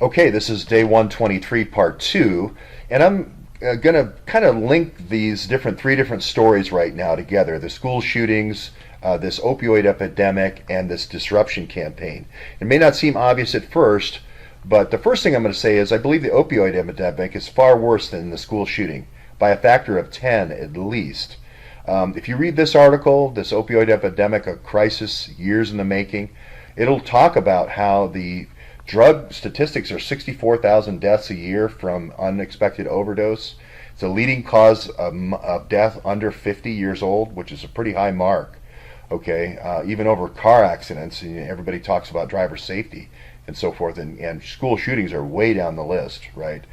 Okay, this is day 123, part two, and I'm going to kind of link these three different stories right now together: the school shootings, this opioid epidemic, and this disruption campaign. It may not seem obvious at first, but the first thing I'm going to say is I believe the opioid epidemic is far worse than the school shooting by a factor of 10 at least. If you read this article, this opioid epidemic, a crisis years in the making, it'll talk about how the drug statistics are 64,000 deaths a year from unexpected overdose. It's a leading cause of death under 50 years old, which is a pretty high mark. Okay, even over car accidents, and everybody talks about driver safety and so forth, and school shootings are way down the list, right?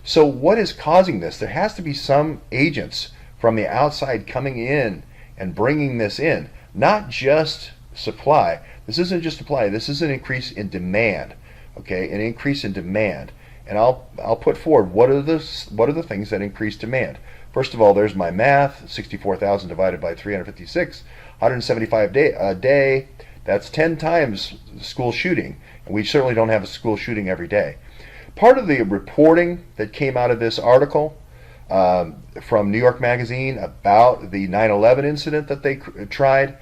So what is causing this? There has to be some agents from the outside coming in and bringing this in, not just supply. This isn't just supply. This is an increase in demand. Okay, an increase in demand, and I'll put forward what are the things that increase demand. First of all, there's my math: 64,000 divided by 356, 175 a day. That's 10 times school shooting, and we certainly don't have a school shooting every day. Part of the reporting that came out of this article from New York Magazine about the 9/11 incident that they tried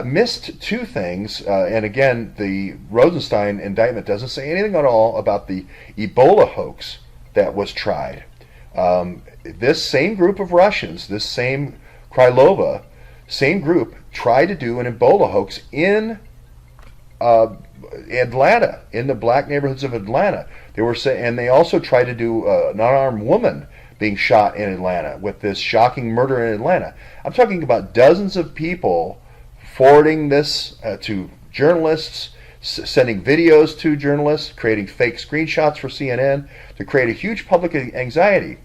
missed two things, and again, the Rosenstein indictment doesn't say anything at all about the Ebola hoax that was tried. This same group of Russians, this same Krylova, same group, tried to do an Ebola hoax in Atlanta, in the black neighborhoods of Atlanta. And they also tried to do an unarmed woman being shot in Atlanta with this shocking murder in Atlanta. I'm talking about dozens of people forwarding this to journalists, sending videos to journalists, creating fake screenshots for CNN to create a huge public anxiety.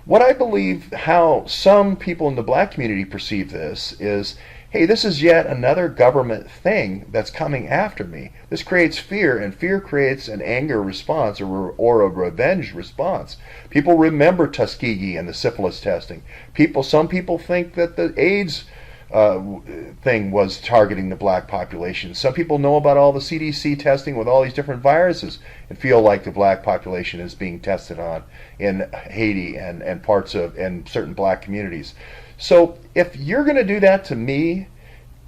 What I believe how some people in the black community perceive this is, hey, this is yet another government thing that's coming after me. This creates fear, and fear creates an anger response or a revenge response. People remember Tuskegee and the syphilis testing. Some people think that the AIDS thing was targeting the black population. Some people know about all the CDC testing with all these different viruses and feel like the black population is being tested on in Haiti and parts of and certain black communities. So if you're going to do that to me,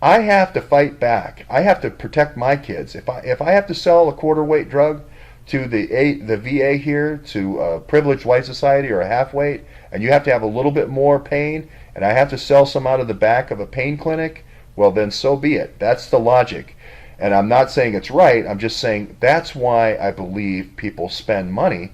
I have to fight back. I have to protect my kids. If I have to sell a quarter weight drug to the VA here, to a privileged white society or a half weight, and you have to have a little bit more pain, and I have to sell some out of the back of a pain clinic, well then so be it. That's the logic. And I'm not saying it's right, I'm just saying that's why I believe people spend money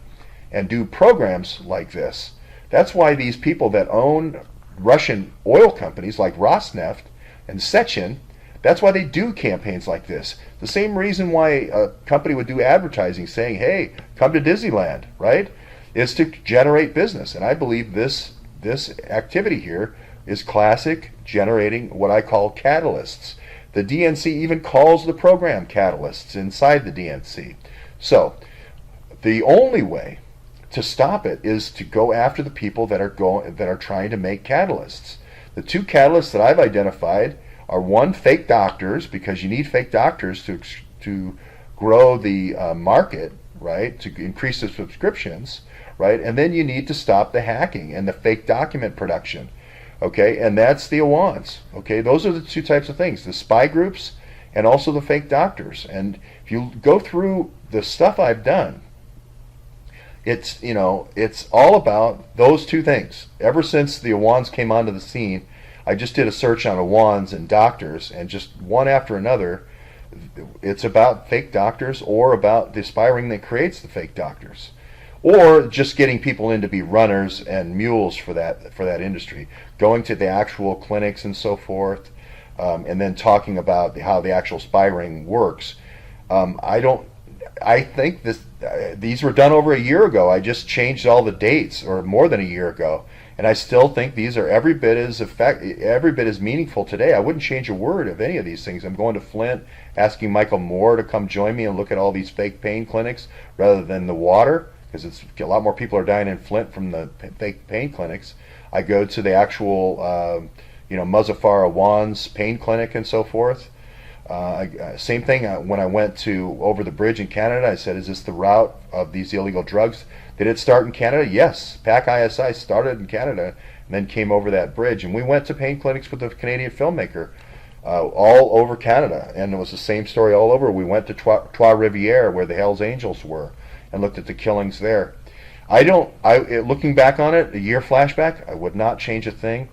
and do programs like this. That's why these people that own Russian oil companies like Rosneft and Sechin, that's why they do campaigns like this. The same reason why a company would do advertising saying, hey, come to Disneyland, right? Is to generate business. And I believe this activity here is classic generating what I call catalysts. The DNC even calls the program catalysts inside the DNC. So the only way to stop it is to go after the people that are trying to make catalysts. The two catalysts that I've identified are, one, fake doctors, because you need fake doctors to grow the market, right, to increase the subscriptions, right, and then you need to stop the hacking and the fake document production, okay, and that's the Awans, okay. Those are the two types of things: the spy groups and also the fake doctors. And if you go through the stuff I've done, it's all about those two things. Ever since the Awans came onto the scene, I just did a search on Awans and doctors, and just one after another, it's about fake doctors or about the spy ring that creates the fake doctors, or just getting people in to be runners and mules for that industry, going to the actual clinics and so forth, and then talking about how the actual spy ring works. I think these were done over a year ago. I just changed all the dates, or more than a year ago, and I still think these are every bit as meaningful today. I wouldn't change a word of any of these things. I'm going to Flint, asking Michael Moore to come join me and look at all these fake pain clinics rather than the water, because it's a lot more people are dying in Flint from the fake pain clinics. I go to the actual, Muzaffar Awan's pain clinic and so forth. Same thing when I went to over the bridge in Canada. I said, "Is this the route of these illegal drugs? Did it start in Canada?" Yes, PAC ISI started in Canada and then came over that bridge. And we went to pain clinics with a Canadian filmmaker all over Canada, and it was the same story all over. We went to Trois Rivières, where the Hells Angels were, and looked at the killings there. I don't. Looking back on it, a year flashback, I would not change a thing.